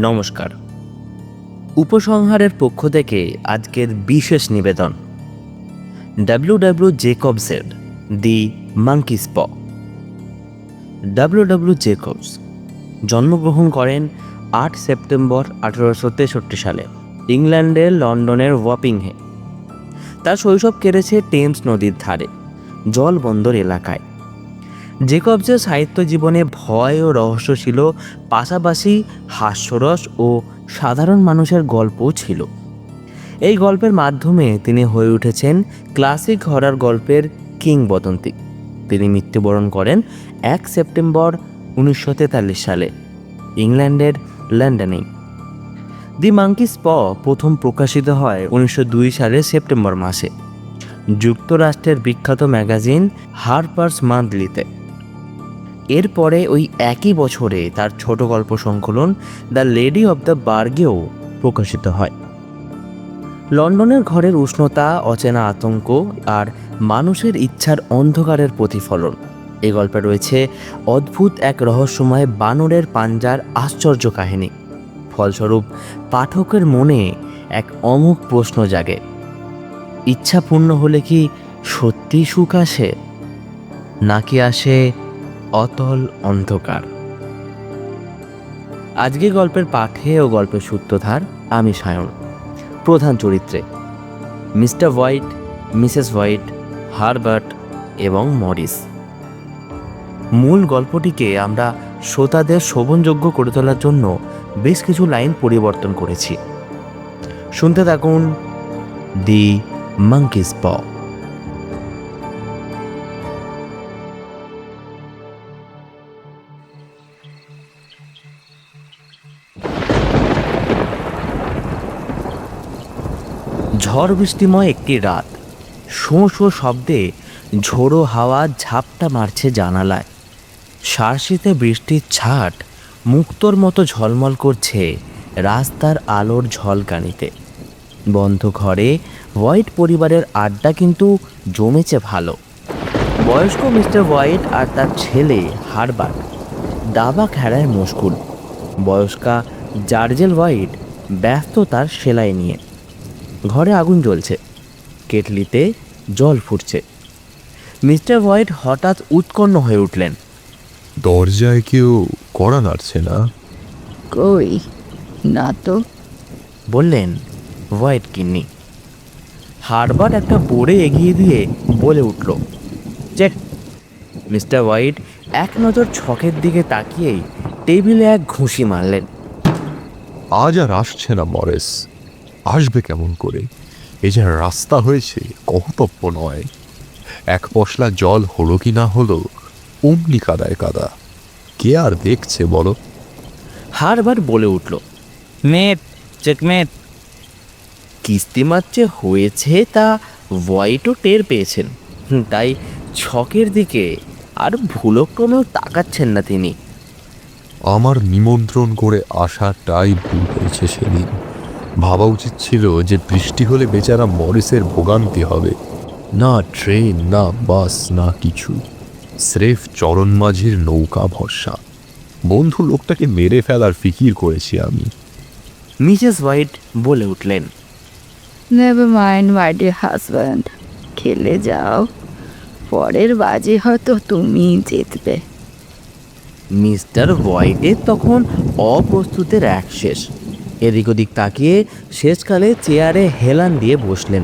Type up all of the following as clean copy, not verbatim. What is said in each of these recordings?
নমস্কার। উপসংহারের পক্ষ থেকে আজকের বিশেষ নিবেদন। ডব্লিউ জেকবসের দি মাঙ্কিস প। ডব্লিউ জেকবস জন্মগ্রহণ করেন 8 সেপ্টেম্বর 1863 সালে ইংল্যান্ডের লন্ডনের ওয়াপিংহে। তার শৈশব কেটেছে টেমস নদীর ধারে জলবন্দর এলাকায়। জেকবসের সাহিত্য জীবনে ভয় ও রহস্য ছিল, পাশাপাশি হাস্যরস ও সাধারণ মানুষের গল্পও ছিল। এই গল্পের মাধ্যমে তিনি হয়ে উঠেছেন ক্লাসিক হরর গল্পের কিংবদন্তি। তিনি মৃত্যুবরণ করেন 1 সেপ্টেম্বর 1943 সালে ইংল্যান্ডের লন্ডনে। দি মাঙ্কিস প প্রথম প্রকাশিত হয় 1902 সালের সেপ্টেম্বর মাসে যুক্তরাষ্ট্রের বিখ্যাত ম্যাগাজিন হারপার্স মান্থলিতে। এরপরে ওই একই বছরে তার ছোট গল্প সংকলন দ্য লেডি অব দ্য বার্গেও প্রকাশিত হয়। লন্ডনের ঘরের উষ্ণতা, অচেনা আতঙ্ক আর মানুষের ইচ্ছার অন্ধকারের প্রতিফলন। এই গল্পে রয়েছে অদ্ভুত এক রহস্যময় বানরের পাঞ্জার আশ্চর্য কাহিনী। ফলস্বরূপ পাঠকের মনে এক অমোঘ প্রশ্ন জাগে, ইচ্ছা পূর্ণ হলে কি সত্যি সুখ আসে, নাকি আসে অতল অন্ধকার? আজকে গল্পের পাঠে ও গল্পের সূত্রধার আমি সায়ন। প্রধান চরিত্রে mister white, Mrs white, Herbert এবং মরিস। মূল গল্পটিকে আমরা শ্রোতাদের শোভনযোগ্য করে তোলার জন্য বেশ কিছু লাইন পরিবর্তন করেছি। শুনতে থাকুন দি মাঙ্কিস প। ঝড় বৃষ্টিময় একটি রাত। শোঁ শোঁ শব্দে ঝোড়ো হাওয়া ঝাপটা মারছে জানালায়। শার্শিতে বৃষ্টির ছাট মুক্তোর মতো ঝলমল করছে রাস্তার আলোর ঝলকানিতে। বন্ধ ঘরে হোয়াইট পরিবারের আড্ডা কিন্তু জমেছে ভালো। বয়স্ক মিস্টার হোয়াইট আর তার ছেলে হারবার্ট দাবা খেলায় মশগুল। বয়স্কা জার্জেল হোয়াইট ব্যস্ত তার সেলাই নিয়ে। ঘরে আগুন জ্বলছে, কেটলিতে জল ফুটছে। মিস্টার হোয়াইট হঠাৎ উৎকণ্ঠ হয়ে উঠলেন। দরজায় কেউ কড়া নাড়ছে না? কই না তো, বললেন হোয়াইট কিন্নি। হারবার্ট একটা বোর্ডে এগিয়ে দিয়ে বলে উঠল, চেক। মিস্টার হোয়াইট এক নজর ছকের দিকে তাকিয়েই টেবিলে এক ঘুষি মারলেন। আজ আর আসছে না মরেস। আসবে কেমন করে? এ যে রাস্তা হয়েছে, কর্তব্য নয়। এক পশলা জল হলো কি না হলো, অমনি কাদায় কাদা। কে আর দেখছে বলো? হারবার্ট বলে উঠল, মেট, চেকমেট। কিস্তি মারছে হয়েছে তা হোয়াইটও টের পেয়েছেন, তাই ছকের দিকে আর ভুলক্রমেও তাকাচ্ছেন না তিনি। আমার নিমন্ত্রণ করে আসাটাই ভুল হয়েছে সেদিন। ভাবা উচিত ছিল যে বৃষ্টি হলে বেচারা মরিসের ভোগান্তি হবে। না ট্রেন, না বাস, না কিছু। স্রেফ চরণ মাঝির নৌকা ভরসা। বন্ধু লোকটাকে মেরে ফেলার ফিকির করেছি আমি। মিসেস হোয়াইট বলে উঠলেন, never mind my dear husband, খেলে যাও, পরের বাজি হয়তো তুমি জিতবে। মিস্টার হোয়াইটের তখন অপ্রস্তুতের এক শেষ। এদিক ওদিক তাকিয়ে শেষকালে চেয়ারে হেলান দিয়ে বসলেন।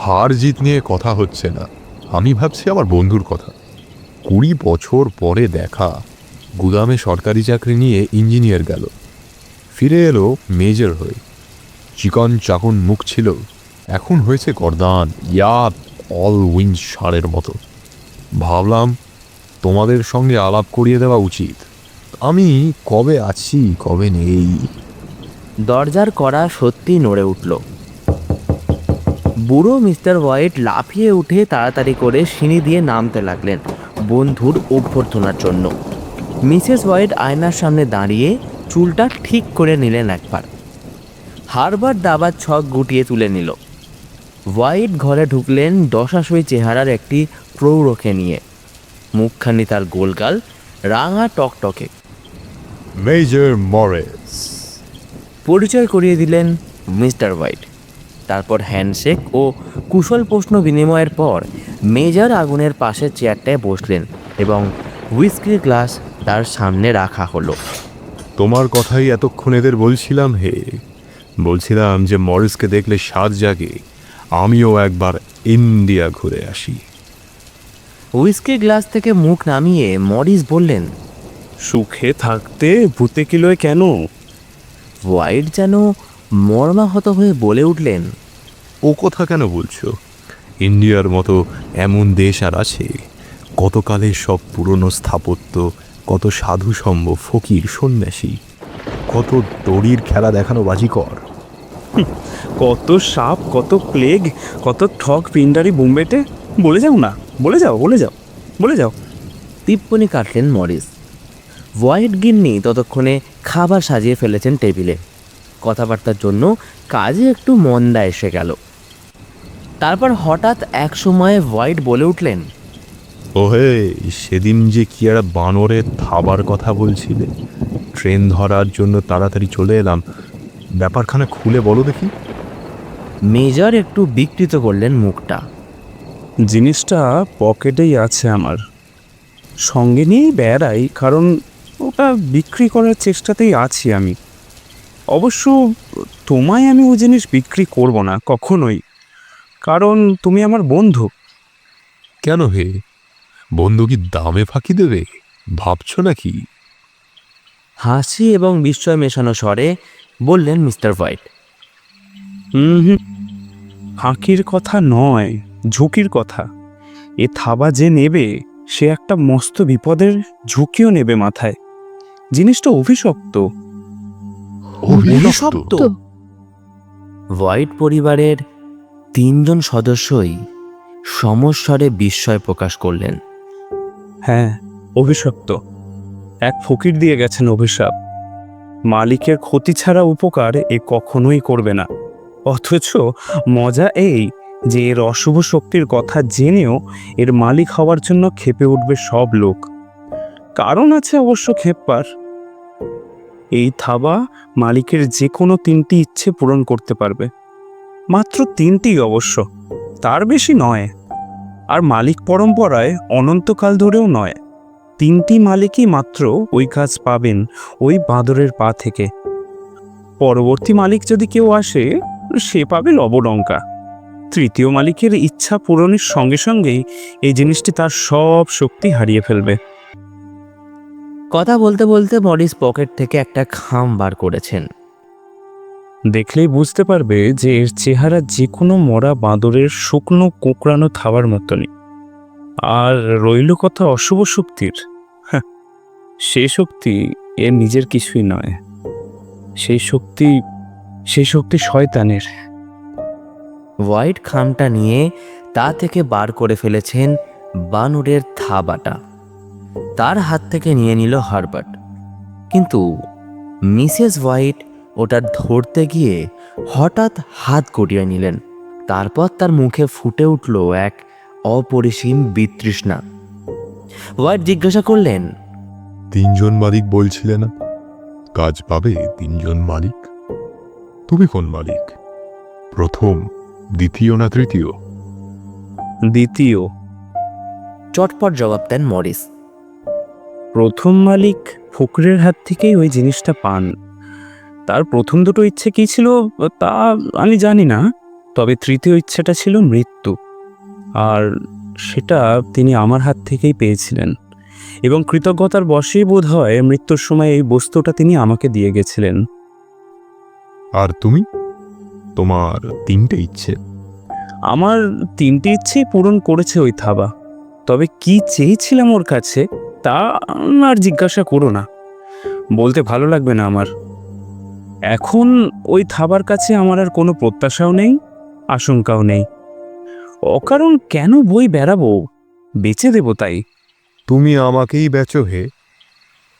হার জিত নিয়ে কথা হচ্ছে না, আমি ভাবছি আমার বন্ধুর কথা। 20 বছর পরে দেখা। গুদামে সরকারি চাকরি নিয়ে ইঞ্জিনিয়ার গেল, ফিরে এলো মেজর হয়ে। চিকন চাকন মুখ ছিল, এখন হয়েছে গর্দান, ইয়াদ অল উইন্ড ষাঁড়ের মতো। ভাবলাম তোমাদের সঙ্গে আলাপ করিয়ে দেওয়া উচিত। আমি কবে আছি কবে নেই। দরজার কড়া সত্যি নড়ে উঠল। বুড়ো মিস্টার হোয়াইট লাফিয়ে উঠে তাড়াতাড়ি করে সিঁড়ি দিয়ে নামতে লাগলেন বন্ধুর অভ্যর্থনার জন্য। মিসেস হোয়াইট আয়নার সামনে দাঁড়িয়ে চুলটা ঠিক করে নিলেন একবার। হারবার্ট দাবার ছক গুটিয়ে তুলে নিল। হোয়াইট ঘরে ঢুকলেন দশাশই চেহারার একটি প্রৌঢ়কে নিয়ে। মুখখানি তার গোলগাল, রাঙা টকটকে। মেজর মরেস, পরিচয় করিয়ে দিলেন মিস্টার হোয়াইট। তারপর হ্যান্ডশেক ও কুশল প্রশ্ন বিনিময়ের পর মেজর আগুনের পাশের চেয়ারটায় বসলেন এবং হুইস্কির গ্লাস তার সামনে রাখা হলো। তোমার কথাই এতক্ষণ এদের বলছিলাম হে, বলছিলাম যে মরিসকে দেখলে স্বাদ জাগে, আমিও একবার ইন্ডিয়া ঘুরে আসি। হুইস্কির গ্লাস থেকে মুখ নামিয়ে মরিস বললেন, সুখে থাকতে ভূতে কিলোয় কেন? হোয়াইট যেন মর্মাহত হয়ে বলে উঠলেন, ও কথা কেন বলছো? ইন্ডিয়ার মতো এমন দেশ আর আছে? কতকালের সব পুরনো স্থাপত্য, কত সাধু সম্ভ ফকির সন্ন্যাসী, কত দড়ির খেলা দেখানো বাজিকর। কত সাপ, কত প্লেগ, কত ঠক পিন্ডারি বোম্বেতে। বলে যাও না, বলে যাও, বলে যাও, বলে যাও। টিপ্পনি কাটলেন মরিস। হোয়াইট গিন্নি ততক্ষণে খাবার সাজিয়ে ফেলেছেন টেবিলে। কথাবার্তার জন্য কাজে একটু মন্দা এসে গেল। তারপর হঠাৎ এক সময়ে হোয়াইট বলে উঠলেন, ওহে, সেদিন যে কি একটা বানরের থাবার কথা বলছিলে, ট্রেন ধরার জন্য তাড়াতাড়ি চলে এলাম, ব্যাপারখানা খুলে বলো দেখি। মেজর একটু বিকৃত করলেন মুখটা। জিনিসটা পকেটেই আছে আমার, সঙ্গে নিয়েই বেড়াই, কারণ ওটা বিক্রি করার চেষ্টাতেই আছি আমি। অবশ্য তোমায় আমি ওই জিনিস বিক্রি করব না কখনোই, কারণ তুমি আমার বন্ধু। কেন হে, বন্ধু কি দামে ফাঁকি দেবে ভাবছো নাকি? হাসি এবং বিস্ময় মেশানো স্বরে বললেন মিস্টার হোয়াইট। হুম, ফাঁকির কথা নয়, ঝুঁকির কথা। এ থাবা যে নেবে সে একটা মস্ত বিপদের ঝুঁকিও নেবে মাথায়। জিনিসটা অভিশপ্ত। অভিশপ্ত? তো হোয়াইট পরিবারের 3 জন সদস্যই সমস্বরে বিস্ময় প্রকাশ করলেন। হ্যাঁ, অভিশপ্ত। এক ফকির দিয়ে গেছেন অভিশাপ। মালিকের ক্ষতি ছাড়া উপকার এ কখনোই করবে না। অথচ মজা এই যে এর অশুভ শক্তির কথা জেনেও এর মালিক হওয়ার জন্য ক্ষেপে উঠবে সব লোক। কারণ আছে অবশ্য ক্ষেপবার। এই থাবা মালিকের যে কোনো 3টি ইচ্ছে পূরণ করতে পারবে। মাত্র 3টি অবশ্য, তার বেশি নয়। আর মালিক পরম্পরায় অনন্তকাল ধরেও নয়। 3টি মালিকই মাত্র ওই কাজ পাবেন ওই বাঁদরের পা থেকে। পরবর্তী মালিক যদি কেউ আসে, সে পাবে লবডঙ্কা। তৃতীয় মালিকের ইচ্ছা পূরণের সঙ্গে সঙ্গেই এই জিনিসটি তার সব শক্তি হারিয়ে ফেলবে। কথা বলতে বলতে মরিস পকেট থেকে একটা খাম বার করেছেন। দেখলেই বুঝতে পারবে যে এর চেহারা যে কোনো মরা বাঁদরের শুকনো কোঁকড়ানো থাবার মতনই। আর রইল কথা অশুভ শক্তির, সে শক্তি এর নিজের কিছুই নয়। সেই শক্তি শয়তানের। হোয়াইট খামটা নিয়ে তা থেকে বার করে ফেলেছেন বানরের থাবাটা। তার হাত থেকে নিয়ে নিল হারবার্ট। কিন্তু মিসেস হোয়াইট ওটা ধরতে গিয়ে হঠাৎ হাত গড়িয়ে নিলেন। তারপর তার মুখে ফুটে উঠল এক অপরিসীম বিতৃষ্ণা। হোয়াইট জিজ্ঞাসা করলেন, 3 জন মালিক বলছিলে না? কাজ পাবে 3 জন মালিক। তুমি কোন মালিক? প্রথম, দ্বিতীয় না তৃতীয়? দ্বিতীয়। চটপট জবাব দেন মরিস। প্রথম মালিক ফকরের হাত থেকেই ওই জিনিসটা পান। তার প্রথম দুটো ইচ্ছে কী ছিল তা আমি জানি না, তবে তৃতীয় ইচ্ছেটা ছিল মৃত্যু। আর সেটা তিনি আমার হাত থেকেই পেয়েছিলেন, এবং কৃতজ্ঞতার বশেই বোধ হয় মৃত্যুর সময় এই বস্তুটা তিনি আমাকে দিয়ে গেছিলেন। আর তুমি? তোমার 3টে ইচ্ছে। আমার 3টি ইচ্ছেই পূরণ করেছে ওই থাবা। তবে কি চেয়েছিলাম ওর কাছে তা আর জিজ্ঞাসা করো না, বলতে ভালো লাগবে না আমার। এখন ওই থাবার কাছে আমার আর কোনো প্রত্যাশাও নেই, আশঙ্কাও নেই। অকারণ কেন বই বেড়াবো, বেচে দেবো তাই। তুমি আমাকেই বেচো হে?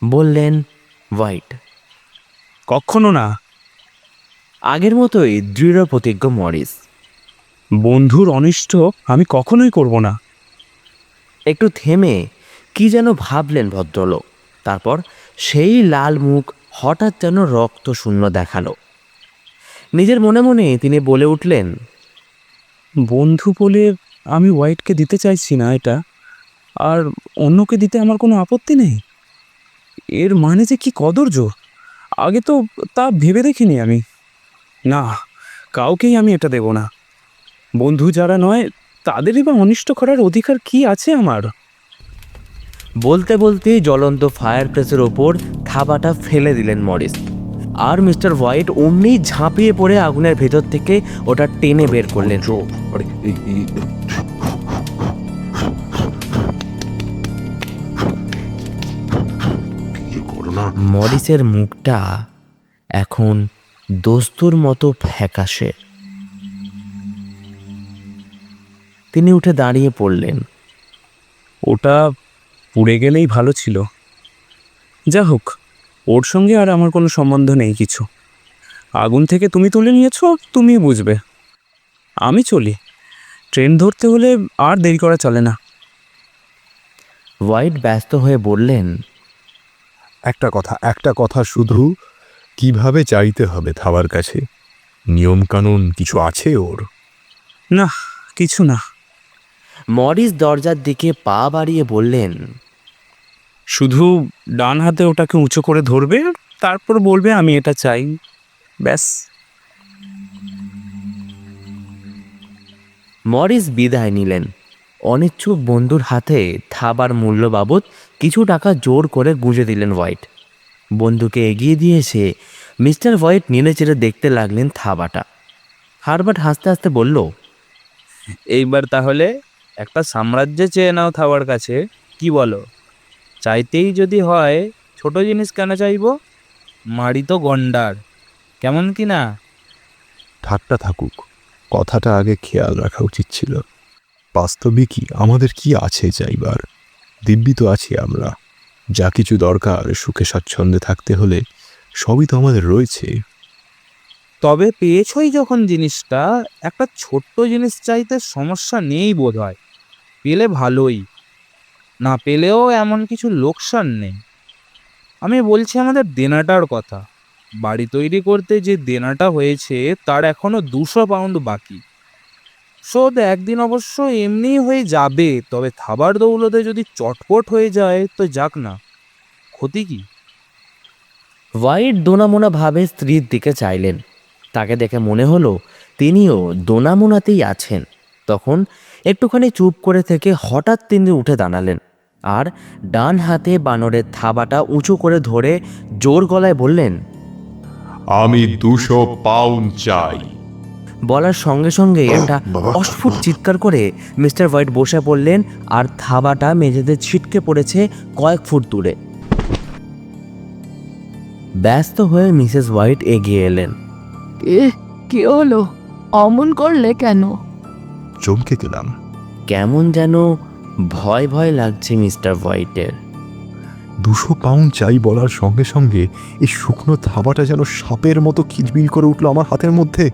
বললেন হোয়াইট। কখনো না। আগের মতোই দৃঢ় প্রতিজ্ঞ মরিস। বন্ধুর অনিষ্ট আমি কখনোই করব না। একটু থেমে কি যেন ভাবলেন ভদ্রলোক। তারপর সেই লাল মুখ হঠাৎ যেন রক্ত শূন্য দেখালো। নিজের মনে মনে তিনি বলে উঠলেন, বন্ধু বলে আমি হোয়াইটকে দিতে চাইছি না এটা, আর অন্যকে দিতে আমার কোনো আপত্তি নেই। এর মানে যে কি কদর্য, আগে তো তা ভেবে দেখিনি আমি। না, কাউকেই আমি এটা দেব না। বন্ধু যারা নয় তাদেরই বা অনিষ্ট করার অধিকার কি আছে আমার? বলতে বলতেই জ্বলন্ত ফায়ার প্লেসের ওপর থাবাটা ফেলে দিলেন মরিস। আর মিস্টার হোয়াইট অমনি ঝাঁপিয়ে পড়ে আগুনের ভেতর থেকে ওটা টেনে বের করলেন। আরে মরিসের মুখটা এখন দস্তুর মতো ফ্যাকাশে। তিনি উঠে দাঁড়িয়ে পড়লেন। ওটা পুড়ে গেলেই ভালো ছিল। যা হোক, ওর সঙ্গে আর আমার কোনো সম্বন্ধ নেই কিছু। আগুন থেকে তুমি তুলে নিয়েছো, তুমি বুঝবে। আমি চলি, ট্রেন ধরতে হলে আর দেরি করা চলে না। হোয়াইট ব্যস্ত হয়ে বললেন, একটা কথা শুধু, কিভাবে চাইতে হবে থাবার কাছে? নিয়ম কানুন কিছু আছে ওর? না, কিছু না। মরিস দরজার দিকে পা বাড়িয়ে বললেন, শুধু ডান হাতে ওটাকে উঁচু করে ধরবে, তারপর বলবে আমি এটা চাই, ব্যাস। মরিস বিদায় নিলেন। অনিচ্ছুক বন্ধুর হাতে থাবার মূল্য বাবদ কিছু টাকা জোর করে গুঁজে দিলেন হোয়াইট। বন্ধুকে এগিয়ে দিয়ে এসে মিস্টার হোয়াইট নেড়ে চেড়ে দেখতে লাগলেন থাবাটা। হারবার্ট হাসতে হাসতে বলল, এইবার তাহলে একটা সাম্রাজ্য চেয়ে নাও থাবার কাছে, কি বলো? চাইতেই যদি হয়, ছোট জিনিস কেন চাইবো? মারি তো গন্ডার, কেমন কি না? ঠাট্টা থাকুক, কথাটা আগে খেয়াল রাখা উচিত ছিল। বাস্তবিকই আমাদের কি আছে চাইবার? দিব্যি তো আছি আমরা। যা কিছু দরকার সুখে স্বাচ্ছন্দ্যে থাকতে হলে সবই তো আমাদের রয়েছে। তবে পেয়েছই যখন জিনিসটা, একটা ছোট্ট জিনিস চাইতে সমস্যা নেই বোধ হয়। পেলে ভালোই, না পেলেও এমন কিছু লোকসান নেই। আমি বলছি আমাদের দেনাটার কথা। বাড়ি তৈরি করতে যে দেনাটা হয়েছে তার এখনো 200 পাউন্ড বাকি। শোধ একদিন অবশ্য এমনিই হয়ে যাবে, তবে থাবার দৌলতে যদি চটপট হয়ে যায় তো যাক না, ক্ষতি কি? হোয়াইট দোনামোনা ভাবে স্ত্রীর দিকে চাইলেন। তাকে দেখে মনে হলো তিনিও দোনামোনাতেই আছেন। তখন একটুখানি চুপ করে থেকে হঠাৎ তিনি উঠে দাঁড়ালেন আর ডান হাতে বানরের থাবাটা উঁচু করে ধরে জোর গলায় বললেন, আমি 200 পাউন্ড চাই। বলার সঙ্গে সঙ্গে একটা অস্ফুট চিৎকার করে মিস্টার হোয়াইট বসে পড়লেন আর থাবাটা মেঝেতে ছিটকে পড়েছে কয়েক ফুট দূরে। ব্যস্ত হয়ে মিসেস হোয়াইট এগিয়ে এলেন। কি হলো? অমন করলে কেন? চমকে গেলাম। কেমন যেন ভয় ভয় লাগছে মিস্টার হোয়াইটের। 200 পাউন্ড চাই বলার সঙ্গে সঙ্গে এই শুকনো থাবাটা যেন সাপের মতো খিলবিল করে উঠলো আমার হাতের মধ্যে।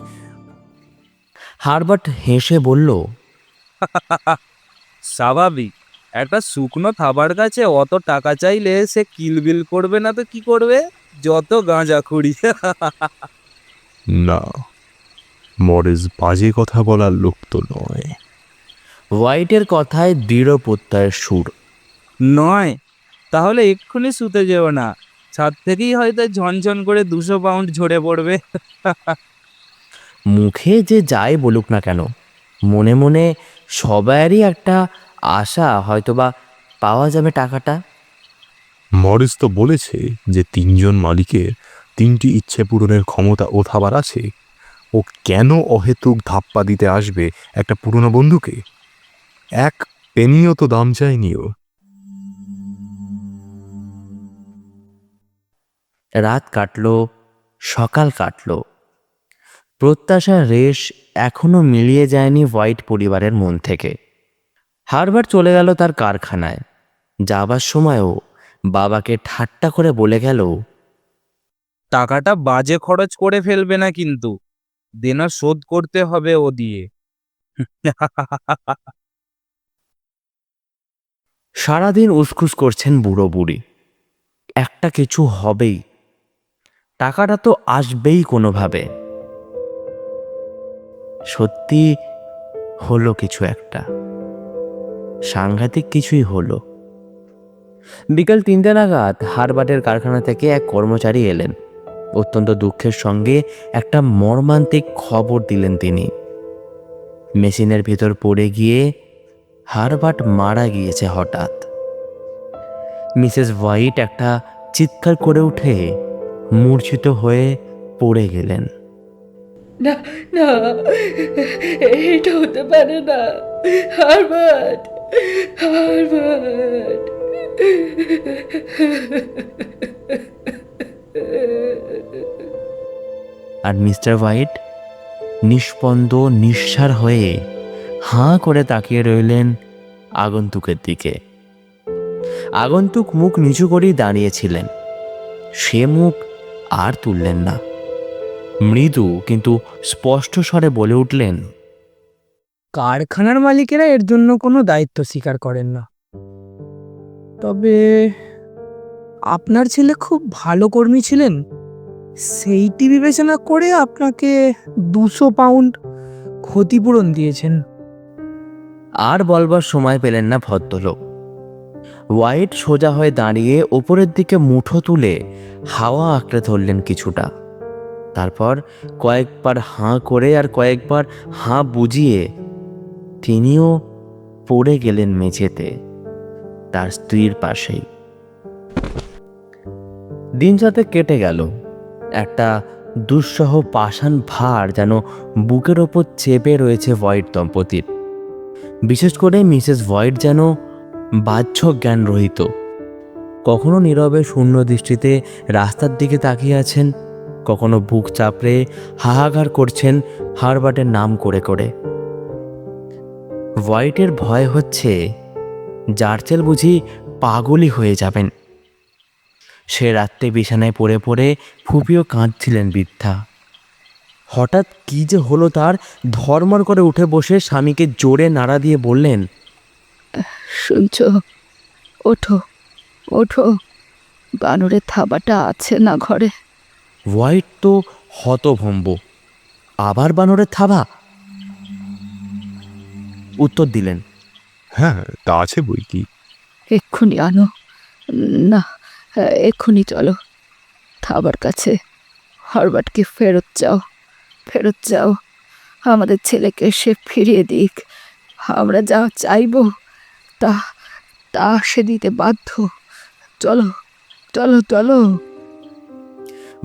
হারবার্ট হেসে বলল, স্বাভাবিক, একটা শুকনো থাবার কাছে অত টাকা চাইলে সে কিলবিল করবে না তো কি করবে? যত গাঁজাখুরি। না, মরিস বাজে কথা বলার লোক তো নয়। হোয়াইটের কথায় দৃঢ় প্রত্যয়ের সুর। নয়? তাহলে এক্ষুনি শুতে যেও না, ছাদ থেকেই হয়তো ঝনঝন করে 200 পাউন্ড ঝরে পড়বে। মুখে যে যাই বলুক না কেন, মনে মনে সবারই একটা আশা হয়তোবা পাওয়া যাবে টাকাটা। মরিস তো বলেছে যে 3জন মালিকের 3টি ইচ্ছে পূরণের ক্ষমতা ও থাবার আছে। ও কেন অহেতুক ধাপ্পা দিতে আসবে একটা পুরনো বন্ধুকে? 1 পেনিও তো দাম চায়নি ও। রাত কাটল, সকাল কাটল। প্রত্যাশার রেশ এখনো মিলিয়ে যায়নি হোয়াইট পরিবারের মন থেকে। হারবার্ট চলে গেল তার কারখানায়। যাবার সময়ও বাবাকে ঠাট্টা করে বলে গেল, টাকাটা বাজে খরচ করে ফেলবে না কিন্তু, দেনা শোধ করতে হবে ও দিয়ে। সারাদিন উসখুস করছেন বুড়ো বুড়ি। একটা কিছু হবেই, টাকাটা তো আসবেই কোনোভাবে। সত্যি হলো কিছু একটা, সাংঘাতিক কিছুই হলো। বিকাল 3টে নাগাদ হারবার্টের কারখানা থেকে এক কর্মচারী এলেন। অত্যন্ত দুঃখের সঙ্গে একটা মর্মান্তিক খবর দিলেন তিনি। মেশিনের ভিতর পড়ে গিয়ে হারবার্ট মারা গিয়েছে হঠাৎ। মিসেস হোয়াইট একটা চিৎকার করে উঠে মূর্ছিত হয়ে পড়ে গেলেন। না না, এটা হতে পারে না। Herbert, Herbert. আর মিস্টার হোয়াইট নিষ্পন্দ নিঃসাড় হয়ে হাঁ করে তাকিয়ে রইলেন আগন্তুকের দিকে। আগন্তুক মুখ নিচু করেই দাঁড়িয়েছিলেন। সে মুখ আর তুললেন না। মৃদু কিন্তু স্পষ্ট স্বরে বলে উঠলেন, কারখানার মালিকেরা এর জন্য কোনো দায়িত্ব স্বীকার করেন না। তবে আপনার ছেলে খুব ভালো কর্মী ছিলেন, সেইটি বিবেচনা করে আপনাকে 200 পাউন্ড ক্ষতিপূরণ দিয়েছেন। আর বলবার সময় পেলেন না ভদ্রলোক। হোয়াইট সোজা হয়ে দাঁড়িয়ে ওপরের দিকে মুঠো তুলে হাওয়া আঁকড়ে ধরলেন কিছুটা। তারপর কয়েকবার হাঁ করে আর কয়েকবার হাঁ বুঝিয়ে তিনিও পড়ে গেলেন মেঝেতে, তার স্ত্রীর পাশেই। দিন সাথে কেটে গেল। একটা দুঃসহ পাষাণ ভার যেন বুকের ওপর চেপে রয়েছে হোয়াইট দম্পতির। বিশেষ করে মিসেস হোয়াইট যেন বাহ্য জ্ঞান রহিত। কখনো নীরবে শূন্য দৃষ্টিতে রাস্তার দিকে তাকিয়ে আছেন, কখনো বুক চাপড়ে হাহাকার করছেন হারবার্টের নাম করে করে। হোয়াইটের ভয় হচ্ছে জার্চেল বুঝি পাগলই হয়ে যাবেন। সে রাত্রে বিছানায় পড়ে পড়ে ফুপিয়েও কাঁদছিলেন বৃদ্ধা। হঠাৎ কি যে হলো তার, ধর্মর করে উঠে বসে স্বামীকে জোরে নাড়া দিয়ে বললেন, শুনছ? ওঠো, ওঠো। বানরের থাবাটা আছে না ঘরে? হোয়াইট তো হতভম্ব। আবার বানরের থাবা? উত্তর দিলেন, হ্যাঁ, তা আছে বই কি। এক্ষুনি আনো। না, এক্ষুনি চলো থাবার কাছে। হারবার্টকে ফেরত যাও, ফেরত যাও। আমাদের ছেলেকে সে ফিরিয়ে দিক। আমরা যা চাইব তা তা সে দিতে বাধ্য। চলো, চলো, চলো।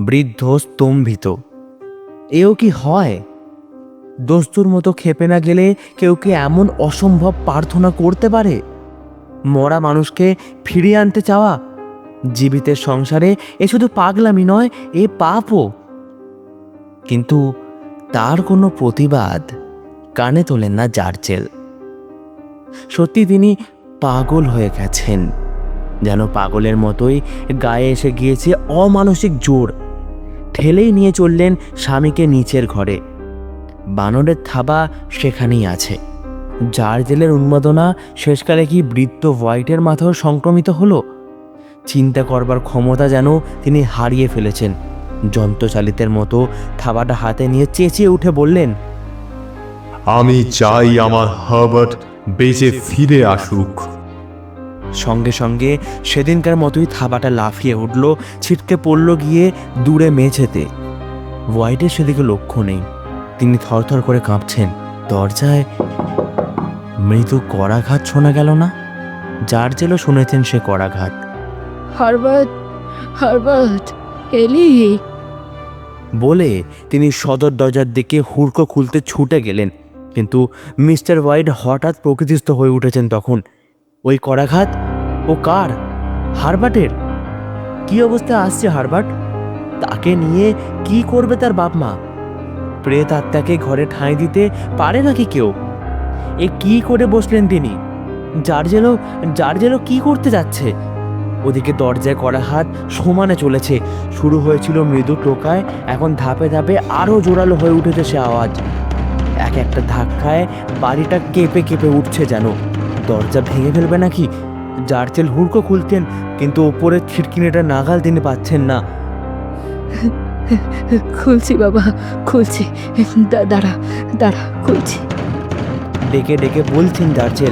বৃদ্ধ স্তম্ভিত। এও কি হয়? দস্তুর মতো খেপে না গেলে কেউ কি এমন অসম্ভব প্রার্থনা করতে পারে? মরা মানুষকে ফিরিয়ে আনতে চাওয়া। জীবিতের সংসারে এ শুধু পাগলামি নয়, এ পাপও। কিন্তু তার কোনো প্রতিবাদ কানে তোলেন না জার্চেল। সত্যি তিনি পাগল হয়ে গেছেন। যেন পাগলের মতোই গায়ে এসে গিয়েছে অমানসিক জোর। ঠেলেই নিয়ে চললেন স্বামীকে নিচের ঘরে। বানরের থাবা সেখানেই আছে। জার্চেলের উন্মাদনা শেষকালে কি বৃদ্ধ হোয়াইটের মাথাও সংক্রমিত হলো? চিন্তা করবার ক্ষমতা যেন তিনি হারিয়ে ফেলেছেন। যন্ত্রচালিতের মতো থাবাটা হাতে নিয়ে চেঁচিয়ে উঠে বললেন, আমি চাই আমার হার্বার্ট বেঁচে ফিরে আসুক। সঙ্গে সঙ্গে সেদিনকার মতোই থাবাটা লাফিয়ে উঠল, ছিটকে পড়ল গিয়ে দূরে মেঝেতে। হোয়াইটের সেদিকে লক্ষ্য নেই। তিনি থরথর করে কাঁপছেন। দরজায় মৃদু করাঘাত শোনা গেল না? জার্চেলও শুনেছেন সে করাঘাত। হারবার্ট, হারবার্ট, এলি। বলে তিনি সদর দরজার দিকে হুড়কো খুলতে ছুটে গেলেন। কিন্তু মিস্টার হোয়াইট হঠাৎ প্রকৃতিস্থ হয়ে উঠেছেন তখন। ওই করাঘাত ও কার? হারবার্টের। কি অবস্থা আসছে হারবার্ট? তাকে নিয়ে কি করবে তার বাপ মা? প্রেত আত্মাকে ঘরে ঠাঁই দিতে পারে নাকি কেউ? এ কি করে বসলেন তিনি? জার্জেলও কি করতে যাচ্ছে? ওদিকে দরজায় করা হাত সমানে চলেছে। শুরু হয়েছিল মৃদু টোকায়, এখন ধাপে ধাপে আরও জোরালো হয়ে উঠেছে সে আওয়াজ। এক একটা ধাক্কায় বাড়িটা কেঁপে কেঁপে উঠছে যেন। দরজা ভেঙে ফেলবে নাকি? জার্চেল হুড়কো খুলতেন, কিন্তু ওপরের খিড়কিনিটা নাগাল তিনি পাচ্ছেন না। খুলছি বাবা, খুলছি। দাঁড়া দাঁড়া, খুলছি। ডেকে ডেকে বলছেন চার্চেল।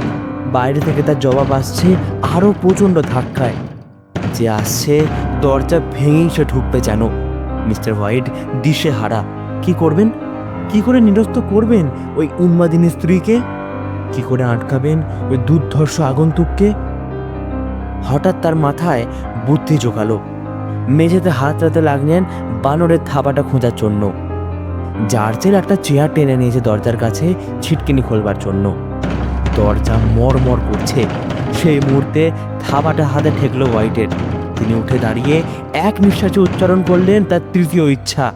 বাইরে থেকে তার জবাব আসছে আরও প্রচণ্ড ধাক্কায়। যে আসছে দরজা ভেঙেই সে ঢুকবে যেন। মিস্টার হোয়াইট দিশে হারা। কি করবেন? কি করে নিরস্ত করবেন ওই উন্মাদিনী স্ত্রীকে? কি করে আটকাবেন ওই দুর্ধর্ষ আগন্তুককে? হঠাৎ তার মাথায় বুদ্ধি জোগালো। মেঝেতে হাত রাতে লাগলেন বানরের থাবাটা খোঁজার জন্য। চার্চেল একটা চেয়ার টেনে নিয়েছে দরজার কাছে ছিটকিনি খোলবার জন্য। দরজা মরমর করছে। সেই মুহূর্তে থাবাটা হাতে ঠেকলো হোয়াইটের। তিনি উঠে দাঁড়িয়ে এক নিঃশ্বাসে উচ্চারণ করলেন তার তৃতীয় ইচ্ছা।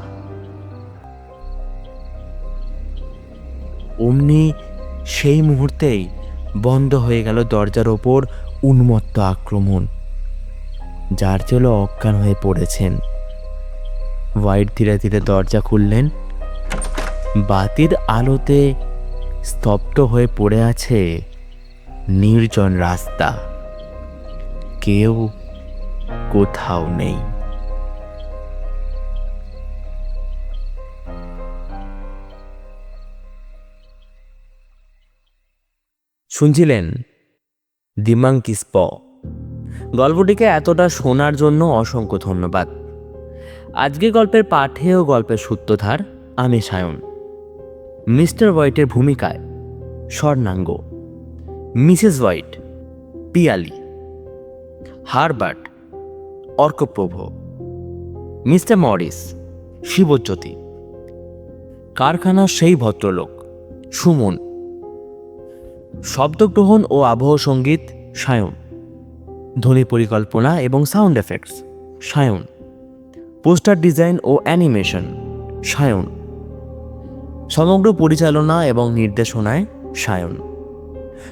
অমনি সেই মুহূর্তেই বন্ধ হয়ে গেল দরজার ওপর উন্মত্ত আক্রমণ। চার্চেলও অজ্ঞান হয়ে পড়েছেন। হোয়াইট ধীরে ধীরে দরজা খুললেন। বাতির আলোতে স্তব্ধ হয়ে পড়ে আছে নির্জন রাস্তা। কেউ কোথাও নেই। শুনছিলেন দি মাঙ্কিস প। গল্পটিকে এতটা শোনার জন্য অসংখ্য ধন্যবাদ। আজকে গল্পের পাঠে ও গল্পের সূত্রধার আমি সায়ন। মিস্টার হোয়াইটের ভূমিকায় Swarnanga, Mrs White Piyali, Herbert Arkaprabha, Mr Morris Shibjyoti, কারখানার সেই ভদ্রলোক সুমন, শব্দগ্রহণ ও আবহ সঙ্গীত সায়ন, ধ্বনি পরিকল্পনা এবং sound effects Sayan, poster design ও অ্যানিমেশন সায়ন, সমগ্র পরিচালনা এবং নির্দেশনায় সায়ন।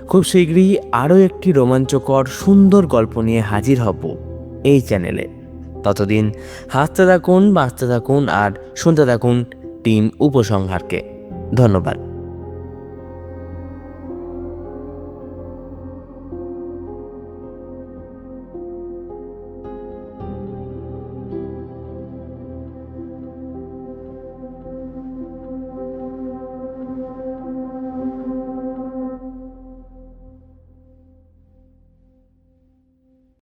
খুব শীঘ্রই আরও একটি রোমাঞ্চকর সুন্দর গল্প নিয়ে হাজির হব এই চ্যানেলে। ততদিন হাসতে থাকুন, বাঁচতে থাকুন আর শুনতে থাকুন টিম উপসংহারকে। ধন্যবাদ।